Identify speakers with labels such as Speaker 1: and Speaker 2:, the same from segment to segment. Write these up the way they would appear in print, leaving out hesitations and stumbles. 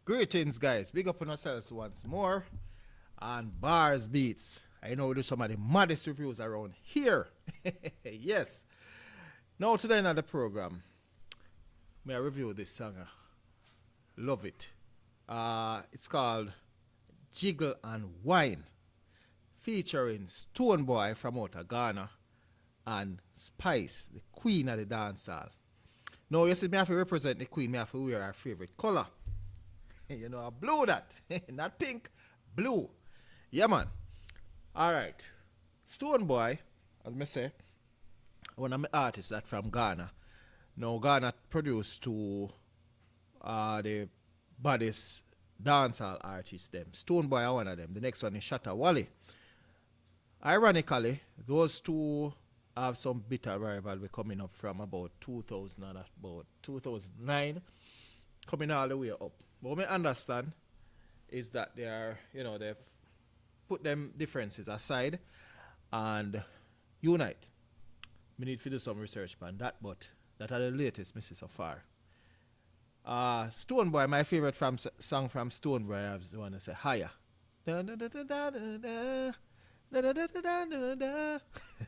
Speaker 1: Greetings, guys. Big up on ourselves once more. And bars beats. I know we do some of the maddest reviews around here. Yes. Now today in the program, may I review this song. Love it. It's called Jiggle and Whine, featuring Stone Bwoy from out of Ghana and Spice, the Queen of the Dancehall. Now you see me have to represent the Queen, me have to wear her favorite color. You know, blue that. Not pink, blue. Yeah, man. All right. Stone Bwoy, as me say, one of my artists that from Ghana. Now, Ghana produced two the baddest dancehall artists them. Stone Bwoy are one of them. The next one is Shatta Wally. Ironically, those two have some bitter rivalry coming up from about 2000 and about 2009, coming all the way up. But what I understand is that they are, you know, they've put them differences aside and unite. We need to do some research on that, but that are the latest misses so far. Stone Bwoy, my favorite song from Stone Bwoy, I was want to say Higher. I'm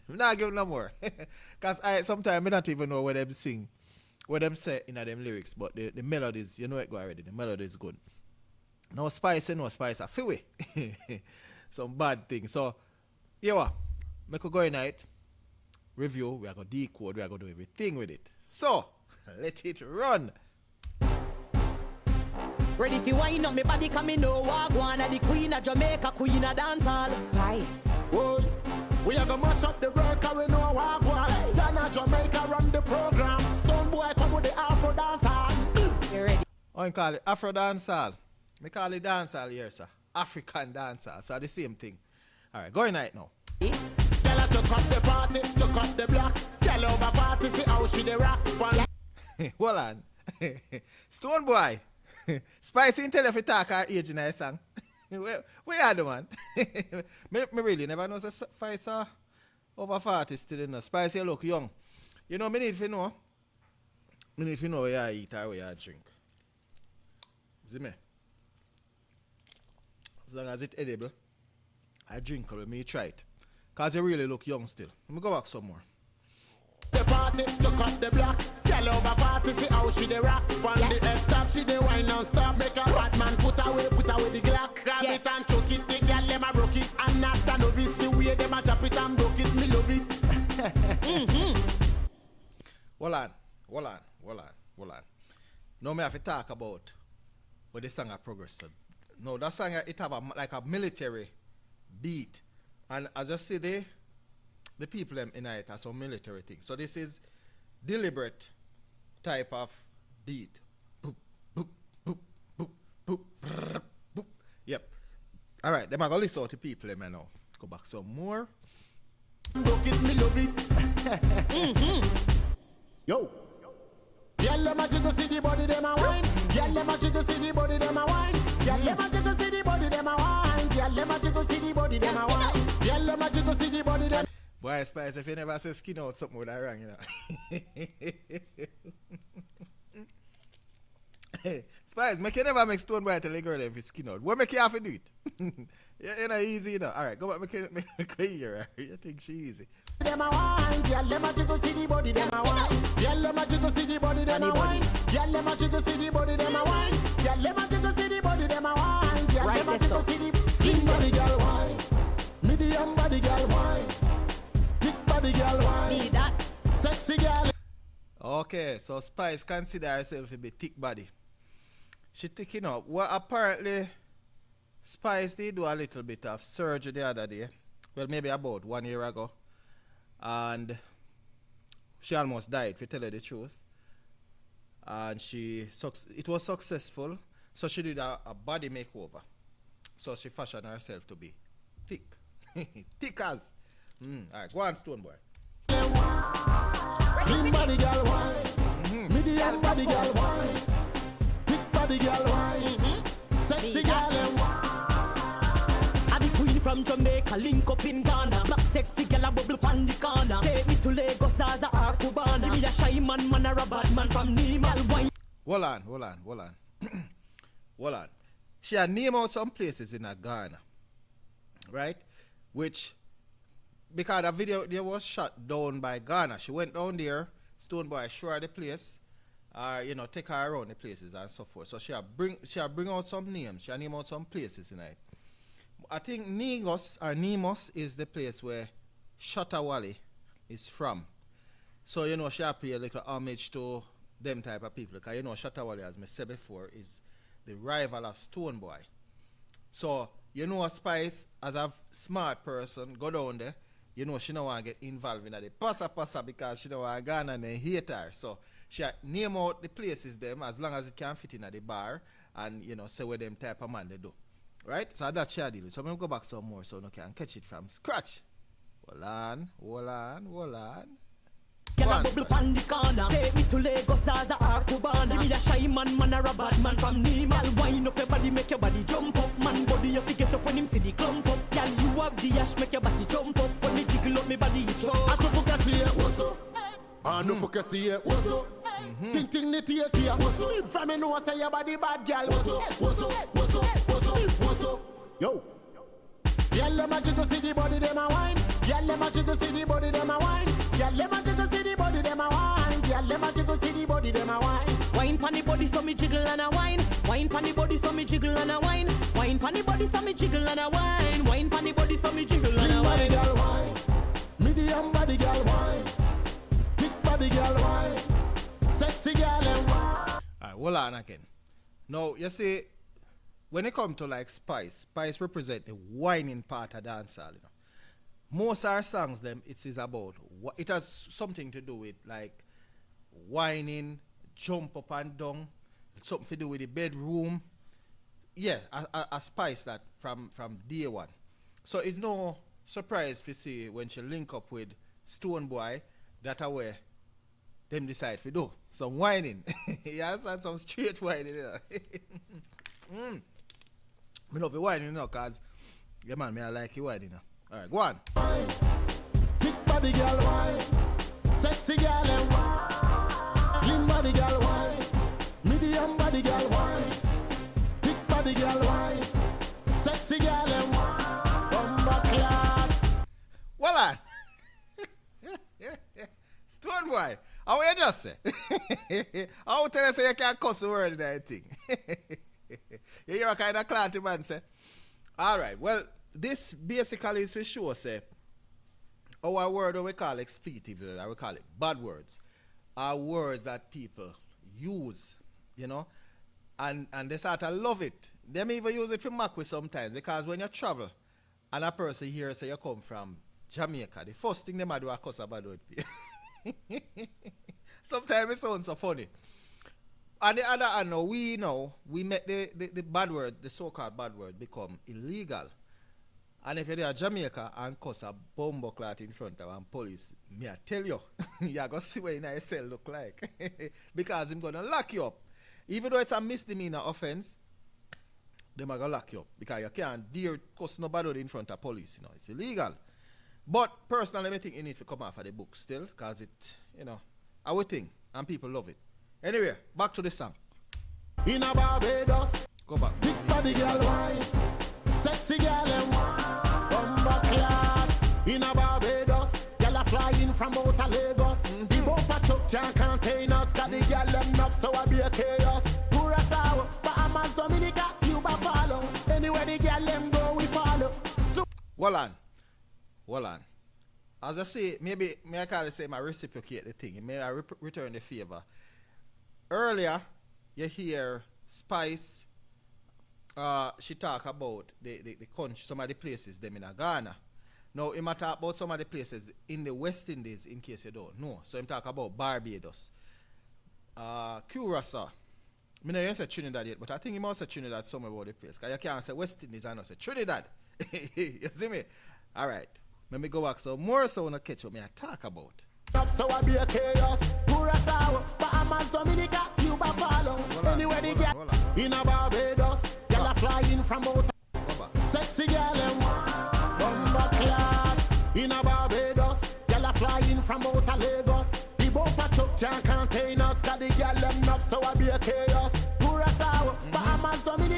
Speaker 1: not giving no more. Because sometimes I don't even know what them sing, what them say in them lyrics, but the melodies, you know it go already. The melody is good. No Spice, no Spice, I feel it. Some bad things. So, yeah, what? Make a go in night. Review, we are going to decode, we are going to do everything with it. So, let it run.
Speaker 2: Ready for wine up, me body coming no walk one of the Queen of Jamaica, Queen of Dancehall, Spice.
Speaker 3: Whoa. We are gonna mash up the world, carry no walk one. Ghana, Jamaica run the program. Stone Bwoy come with the Afro dancehall.
Speaker 2: You ready?
Speaker 1: Oh, you call it Afro dancehall. Me call it dancehall here, sir. African dancehall. So the same thing. Alright, go in night now.
Speaker 3: Girl, I took up the party, took up the block. Girl over party, see how she the rock.
Speaker 1: Hold on. Stone Bwoy. Spicy in tell if you talk our age in a song. Where are the man? me really never know Spice over 40 still in. Spicy look young. You know, me need to know. Me need to know where you eat or where you drink. See me? As long as it's edible, I drink it. Me try it. Because you really look young still. Let me go back some more.
Speaker 3: The party, took up the block. Girl over party, see how she the rock. On the head top, she the wine non-stop. Make a bad man put away the Glock. Grab it and choke it, the girl them a broke it. And not a novice, the way them a chop it and broke it, me love it.
Speaker 1: Hold on. Now me have to talk about what the song progressed. No, that song it have like a military beat. And as I say, the people them in it are some military things. So this is deliberate type of beat. Boop, boop, boop, boop, boop, brrr, boop. Yep. All right, them are going to listen to people them now. Go back some more.
Speaker 3: Broke it, me love it. Yo. Girl, let my jiggle see the body, them a wine. Girl, let my jiggle see the body, them a wine. Girl, let my jiggle see the body, them a wine. Girl, let my jiggle see the body, them a wine. Girl, let my jiggle see the body, them.
Speaker 1: Boy, Spice, if you never say skin out, something would have wrong, you know. Spice, make you never make Stone Bwoy tell the girl if it's skin out. What make you have to do it? You know, easy, you know. All right, go back, make her hear. You think she easy.
Speaker 3: Them a wine, girl, let my jiggle see the body, them a wine. Girl, let my jiggle see the body, them a wine. Girl, let my jiggle see the body, them a wine. Girl, let my jiggle see the body, them a wine. Girl, let my jiggle see the slim body, girl, wine. Medium body, girl, wine. Thick body, girl, wine.
Speaker 2: Need that.
Speaker 3: Sexy girl.
Speaker 1: Okay, so Spice consider herself a bit thick body. She taking up. Well, apparently, Spice did do a little bit of surgery the other day. Well, maybe about 1 year ago. And she almost died, to tell you the truth. And it was successful. So she did a body makeover. So she fashioned herself to be thick. Thick as. Alright, go on, Stone Bwoy.
Speaker 3: Slim body girl wine. Medium body girl wine. Thick body girl wine. Sexy girl and wine.
Speaker 2: I'm the Queen from Jamaica, link up in Ghana. Black sexy girl a bubble pan the corner. Take me to Lagos as a Cubana. Give me a shy man, a bad man from Nima. Wine.
Speaker 1: Hold on. hold on. She had name out some places in Ghana, right? Which, because the video there was shot down by Ghana. She went down there, Stone Bwoy show her the place, take her around the places and so forth. So she bring out some names. She name out some places tonight. I think Nemos is the place where Shatta Wally is from. So she pay a little homage to them type of people. Because Shatta Wally, as I said before, is the rival of Stone Bwoy. So a Spice, as a smart person, go down there. She don't want to get involved in the passa because she don't want to go and they hate her. So she name out the places them as long as it can fit in at the bar and say what them type of man they do. Right? So that's she deal with. So I'm going to go back some more so you can catch it from scratch. Hold on.
Speaker 2: Girl a bubble pan the corner. Take me to Lagos as a Arcubana. Give me a shy man or a bad man from Nima. Girl wind up your body, make your body jump up. Man body you get up when him see the clump up. Girl you have the ash, make your body jump up. When me jiggle up me body you choke.
Speaker 3: I can focus here, what's up? I no focus here, what's up? Ting nitty here, what's up? From me know I say your body bad, girl, what's up? Yo. Girl, let my jiggle see the body, them a wine. Girl, let my jiggle see the body, them a wine. Girl, let my jiggle see the body, them a wine. Girl, let my jiggle see the body, them a wine.
Speaker 2: Wine pon the body so me jiggle and a wine. Wine pon the body so me jiggle and a wine. Wine pon the body so me jiggle and a wine. Wine pon the body so me jiggle and a
Speaker 3: Slim body
Speaker 2: wine.
Speaker 3: girl wine. Medium body girl wine. Thick body girl wine. Sexy girl and wine.
Speaker 1: Alright, hold on again. Now, you see, when it comes to like Spice represent the whining part of dancehall. Most of our songs, them it is about. It has something to do with like whining, jump up and down, something to do with the bedroom. Yeah, a Spice that from day one. So it's no surprise to see when she link up with Stone Bwoy that are where them decide to do some whining. Yes, and some straight whining. Me love the whining, cause yeah man, me I like you whining. Alright, go on.
Speaker 3: Thick body girl wine. Sexy girl and wine. Slim body girl wine. Medium body girl wine. Thick body girl wine. Sexy girl and wine. Bumba clad.
Speaker 1: Well on. Stone Bwoy, how you just say? I will tell you say you can't cuss the word in that thing. You hear a kind of clanty man say? Alright, well, this basically is for sure say our word that we call expletive, we call it bad words, are words that people use, and they sort of love it. They may even use it for mock with sometimes because when you travel and a person here say you come from Jamaica, the first thing they might do is cuss a bad word. Sometimes it sounds so funny. On the other hand, we make the bad word, the so-called bad word, become illegal. And if you're there in Jamaica and cuss a bumbo clot in front of police, me I tell you, you're going to see what your cell look like. Because I'm going to lock you up. Even though it's a misdemeanor offense, they're going to lock you up. Because you can't dare cuss nobody in front of police. It's illegal. But personally, I think you need to come off of the book still. Because it, I would think. And people love it. Anyway, back to the song.
Speaker 3: In a Barbados.
Speaker 1: Go back.
Speaker 3: Thick body girl wine. Sexy girl and wine. Bumba clad. In a Barbados. Girl a flying from out of Lagos. The bumper truck can't contain us. Got the girl enough so I be a chaos. Curaçao, Bahamas, Dominica, Cuba follow. Anywhere the girl them go we follow. So
Speaker 1: Hold on. As I say, maybe I can't say my reciprocate the thing. May I return the favor. Earlier, you hear Spice. She talk about the country, some of the places them in Ghana. Now, he might talk about some of the places in the West Indies, in case you don't know. So, he talk about Barbados, Curaçao. I know you say Trinidad yet, but I think he must say Trinidad somewhere about the place. Because you can't say West Indies and not say Trinidad. You see me? All right. Let me go back so more so when I catch what I talk about.
Speaker 3: so I be a chaos. Curaçao, Bahamas, Dominica, Cuba follow. Anywhere they get in a Barbados. Girl a flying from out. Sexy girl and bumba clad. In a Barbados. Girl a flying from out of Lagos. The bumper truck can't contain us. Got the girl enough so I be a chaos. Curaçao, Bahamas, Dominica.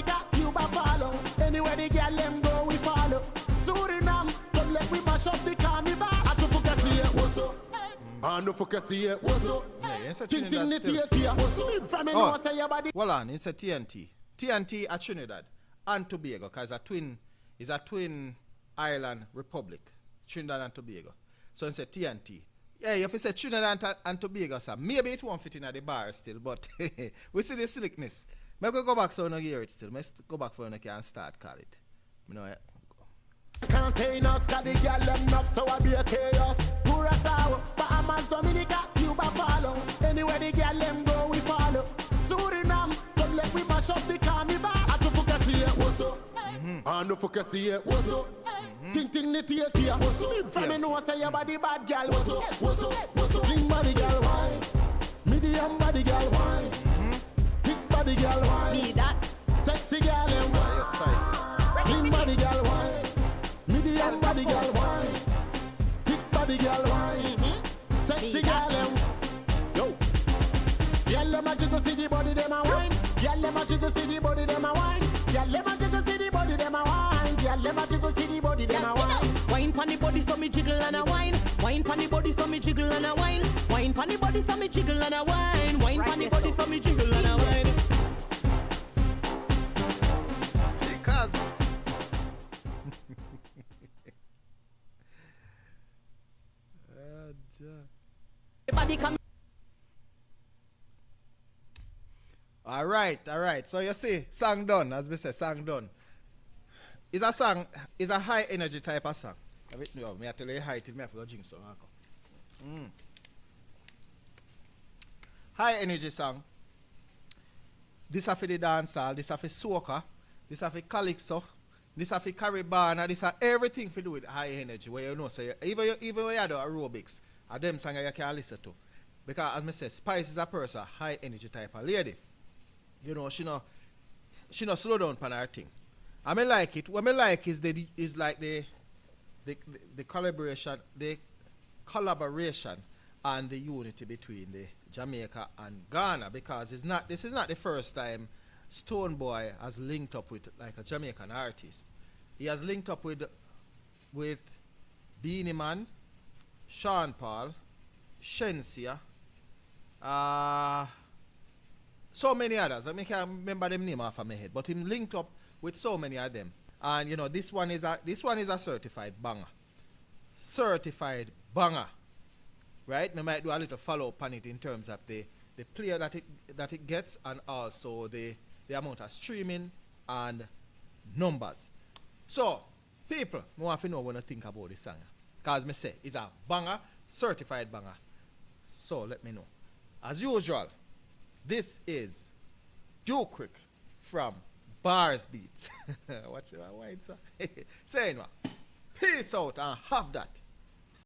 Speaker 3: And no fuck see it. What's up?
Speaker 1: Yeah, you said
Speaker 3: Ting ting
Speaker 1: Trinidad
Speaker 3: nitty
Speaker 1: still.
Speaker 3: here. What's up? From me
Speaker 1: Oh.
Speaker 3: know say your body.
Speaker 1: Hold on, it's a TNT. TNT at Trinidad and Tobago, because it's a twin island republic, Trinidad and Tobago. So it's a TNT. Yeah, if you say Trinidad and Tobago, sir, maybe it won't fit in at the bar still, but we see the slickness. Maybe go back so you don't hear it still. Let's go back for you can start call it. You know,
Speaker 3: Containers, cause the girl them enough, so I be a chaos. Curaçao, Bahamas, Dominica, Cuba, follow. Anywhere the girl them go, we follow. Suriname, come let we mash up the carnival. I to fuck see it, what's up? I no fuck see it, what's up? Ting ting nitty here, what's up? From me know say your body bad girl, what's up? What's up? What's up? Slim body girl wine, medium body girl wine, thick body girl wine,
Speaker 2: Me that.
Speaker 3: sexy girl them wine,
Speaker 1: spice.
Speaker 3: slim body girl wine. Medium body girl wine, thick body girl wine, sexy girl them. Yo, girl let me jiggle see the body them a wine. Girl let me jiggle see the body them a wine. Girl let me jiggle see the body them a wine. Girl let me jiggle see the body them a wine.
Speaker 2: Wine pon the body so me jiggle and a wine. Wine pon the body so me jiggle and a wine. Wine pon the body so me jiggle and a wine. Wine pon the body so me jiggle and a wine.
Speaker 1: Because
Speaker 2: Body come.
Speaker 1: all right. So you see, song done, as we say, song done. It's a song, it's a high energy type of song. Me I tell you high till me have to go drink some alcohol. High energy song. This is for the dancehall, this is for soca, this is for calypso, this is for Caribana, this is everything to do with high energy. Where you know, so even when you do aerobics, them songs you can listen to. Because as I say, Spice is a person, high energy type of lady. You know, she no slow down on her thing. I mean like it. What I like is like the collaboration and the unity between the Jamaica and Ghana, because this is not the first time Stone Bwoy has linked up with like a Jamaican artist. He has linked up with Beanie Man, Sean Paul, Shensia, so many others. I can't remember them name off of my head, but him linked up with so many of them. And you know, this one is a certified banger. Certified banger. Right? We might do a little follow up on it in terms of the player that it gets, and also the amount of streaming and numbers. So, people, I want to know what you think about this song. Because me say it's a banger, certified banger. So let me know. As usual, this is Decoding from Bars Beats. Watch it, why it's saying what? Peace out and have that.